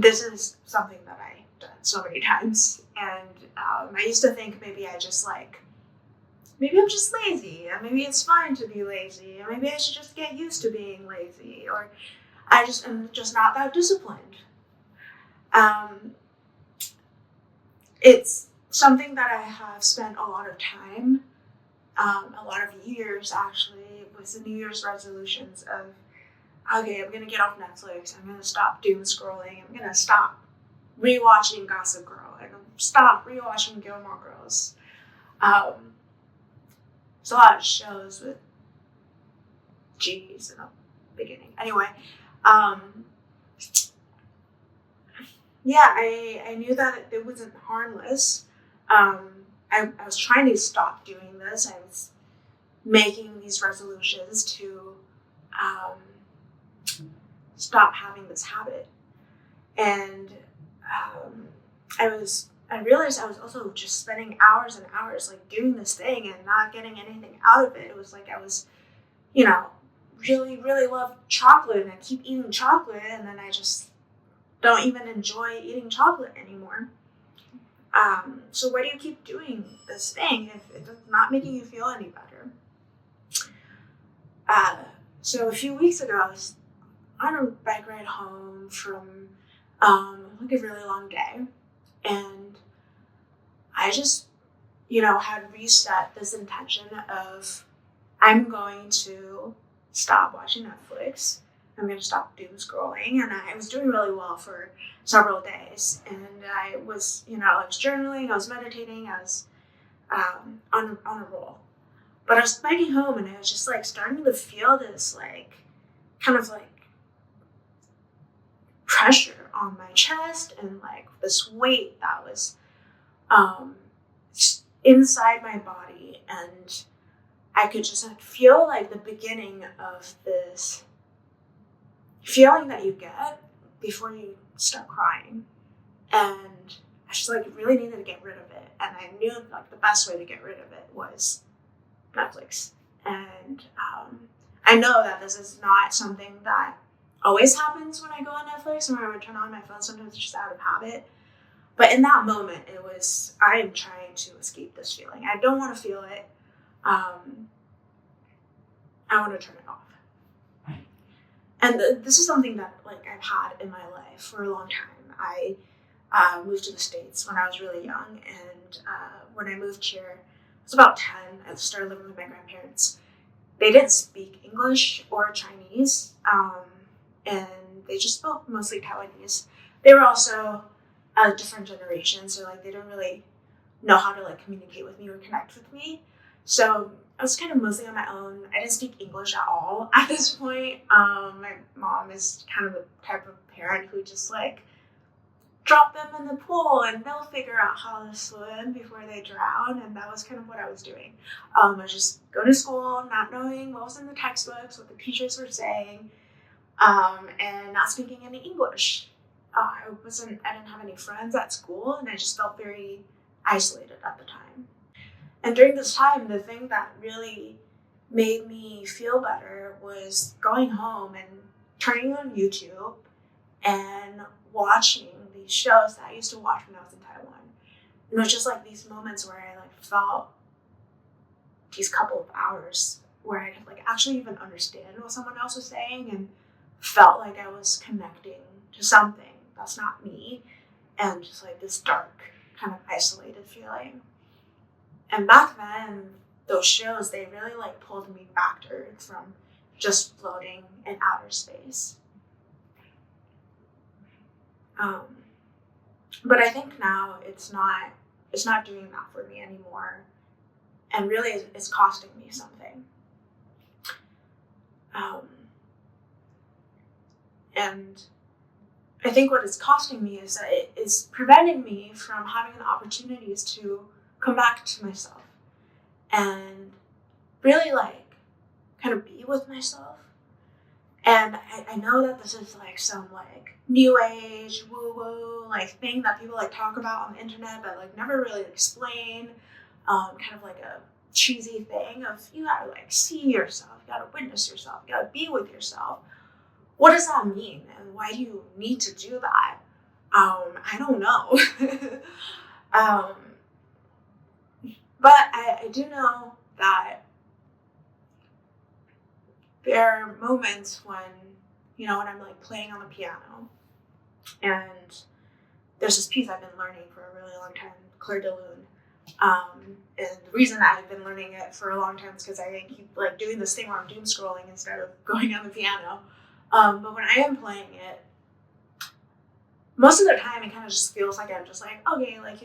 this is something that I've done so many times. And I used to think maybe I'm just lazy, and maybe it's fine to be lazy, and maybe I should just get used to being lazy, or I just am just not that disciplined. It's something that I have spent a lot of time, a lot of years actually, with the New Year's resolutions of, okay, I'm going to get off Netflix, I'm going to stop doom scrolling, I'm going to stop rewatching Gossip Girl, I'm going to stop rewatching Gilmore Girls. There's a lot of shows with G's in the beginning. Anyway, I knew that it wasn't harmless. I was trying to stop doing this. I was making these resolutions to stop having this habit. And I realized I was also just spending hours and hours like doing this thing and not getting anything out of it. It was like I was, really, really love chocolate, and I keep eating chocolate, and then I just don't even enjoy eating chocolate anymore. So why do you keep doing this thing if it's not making you feel any better? So a few weeks ago, I was on a bike ride home from like a really long day, and I just, had reset this intention of, I'm going to stop watching Netflix. I'm going to stop doom scrolling. And I was doing really well for several days. And I was, I was journaling, I was meditating, I was on a roll. But I was biking home, and I was just like starting to feel this kind of pressure on my chest, and this weight that was inside my body, and I could just feel the beginning of this feeling that you get before you start crying. And I just really needed to get rid of it, and I knew the best way to get rid of it was Netflix. And I know that this is not something that always happens when I go on Netflix, or when I turn on my phone. Sometimes it's just out of habit. But in that moment, it was, I am trying to escape this feeling. I don't want to feel it. I want to turn it off. And this is something that I've had in my life for a long time. I moved to the States when I was really young, and when I moved here, I was about 10. I started living with my grandparents. They didn't speak English or Chinese, and they just spoke mostly Taiwanese. They were also a different generation, so they didn't really know how to communicate with me or connect with me. So I was kind of mostly on my own. I didn't speak English at all at this point. My mom is kind of the type of parent who just drop them in the pool and they'll figure out how to swim before they drown. And that was kind of what I was doing. I was just going to school, not knowing what was in the textbooks, what the teachers were saying, and not speaking any English. I didn't have any friends at school, and I just felt very isolated at the time. And during this time, the thing that really made me feel better was going home and turning on YouTube and watching these shows that I used to watch when I was in Taiwan. And it was just these moments where I felt these couple of hours where I could actually even understand what someone else was saying, and felt like I was connecting to something that's not me, and just this dark kind of isolated feeling. And back then, those shows, they really pulled me back to earth from just floating in outer space. But I think now it's not doing that for me anymore, and really it's costing me something. And I think what it's costing me is that it is preventing me from having the opportunities to come back to myself and really kind of be with myself. And I know that this is some new age woo-woo thing that people talk about on the internet, but never really explain. Kind of a cheesy thing of, you gotta see yourself, you gotta witness yourself, you gotta be with yourself. What does that mean, and why do you need to do that? I don't know. um, but I do know that there are moments when, when I'm like playing on the piano, and there's this piece I've been learning for a really long time, Claire de Lune. And the reason I've been learning it for a long time is because I keep like doing this thing where I'm doom scrolling instead of going on the piano. But when I am playing it, most of the time it kind of just feels like I'm just like, okay, like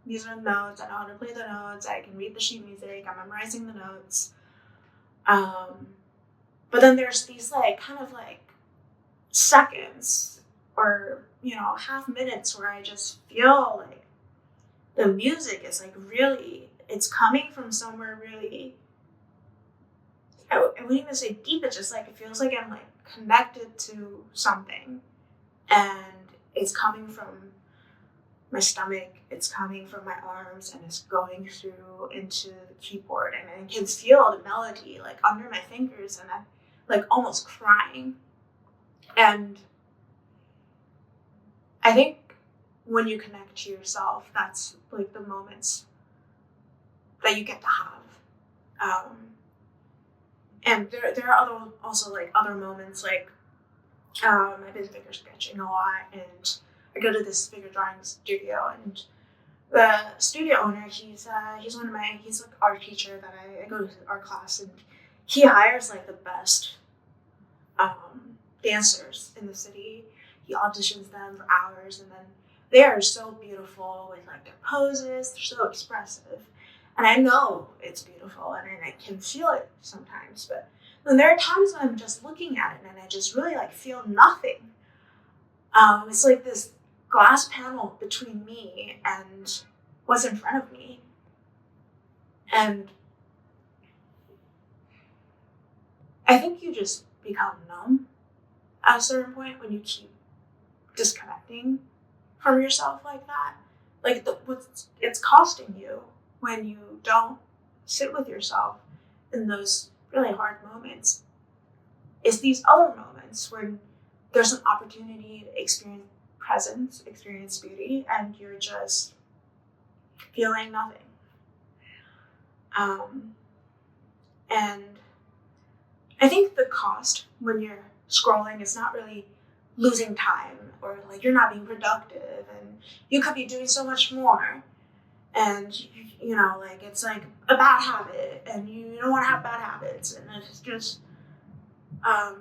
these are the notes. I know how to play the notes. I can read the sheet music. I'm memorizing the notes. But then there's these like kind of like seconds or half minutes where I just feel like the music is like really, it's coming from somewhere really, I wouldn't even say deep. It's just like it feels like I'm like connected to something, and it's coming from my stomach, it's coming from my arms, and it's going through into the keyboard, and I can feel the melody like under my fingers, and I'm like almost crying. And I think when you connect to yourself, that's like the moments that you get to have. And there are also like other moments, like I've been figure sketching a lot, and I go to this figure drawing studio, and the studio owner, he's like art teacher that I go to art class, and he hires like the best dancers in the city. He auditions them for hours, and then they are so beautiful with like their poses. They're so expressive, and I know it's beautiful, and I can feel it sometimes. But then there are times when I'm just looking at it, and I just really like feel nothing. It's like this glass panel between me and what's in front of me, and I think you just become numb at a certain point when you keep disconnecting from yourself like that. Like it's costing you when you don't sit with yourself in those really hard moments. It's these other moments when there's an opportunity to experience presence, experience beauty, and you're just feeling nothing. And I think the cost when you're scrolling is not really losing time, or like you're not being productive, and you could be doing so much more, and like it's like a bad habit, and you don't want to have bad habits, and it's just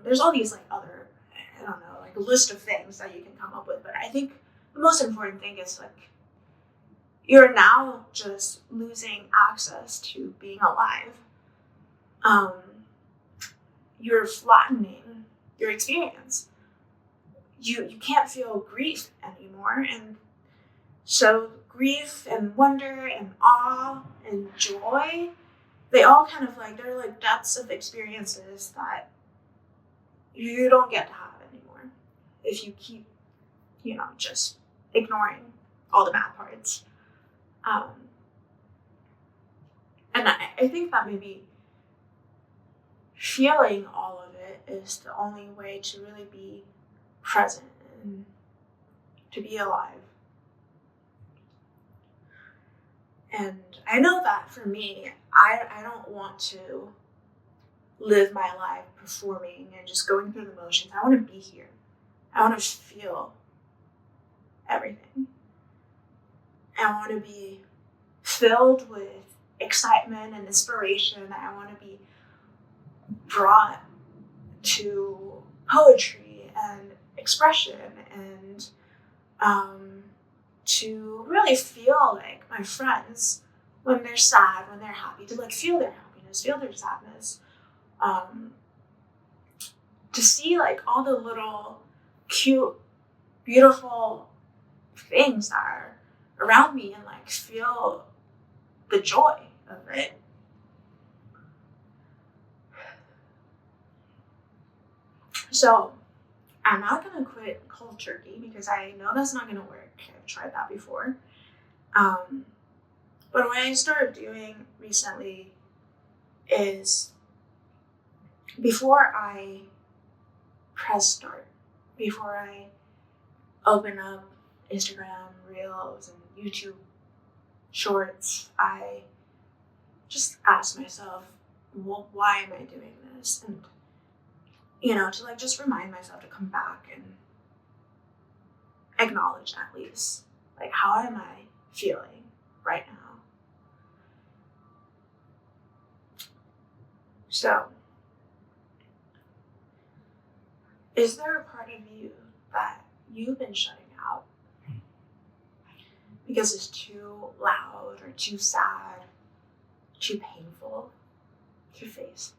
there's all these like other, I don't know, like a list of things that you can come up with. But I think the most important thing is like you're now just losing access to being alive. You're flattening your experience. You can't feel grief anymore, and so grief and wonder and awe and joy, they all kind of like, they're like depths of experiences that you don't get to have anymore if you keep just ignoring all the bad parts. And I think that maybe feeling all of it is the only way to really be present and to be alive. And I know that for me, I don't want to live my life performing and just going through the motions. I want to be here. I want to feel everything. I want to be filled with excitement and inspiration. I want to be brought to poetry and expression, and to really feel like my friends when they're sad, when they're happy, to like feel their happiness, feel their sadness, to see like all the little cute, beautiful things that are around me, and like feel the joy of it. So I'm not going to quit cold turkey because I know that's not going to work. I've tried that before. But what I started doing recently is, before I press start, before I open up Instagram Reels and YouTube Shorts, I just ask myself, well, why am I doing this? And, to like just remind myself to come back and acknowledge at least, like, how am I feeling right now? So, is there a part of you that you've been shutting out because it's too loud or too sad, too painful to face?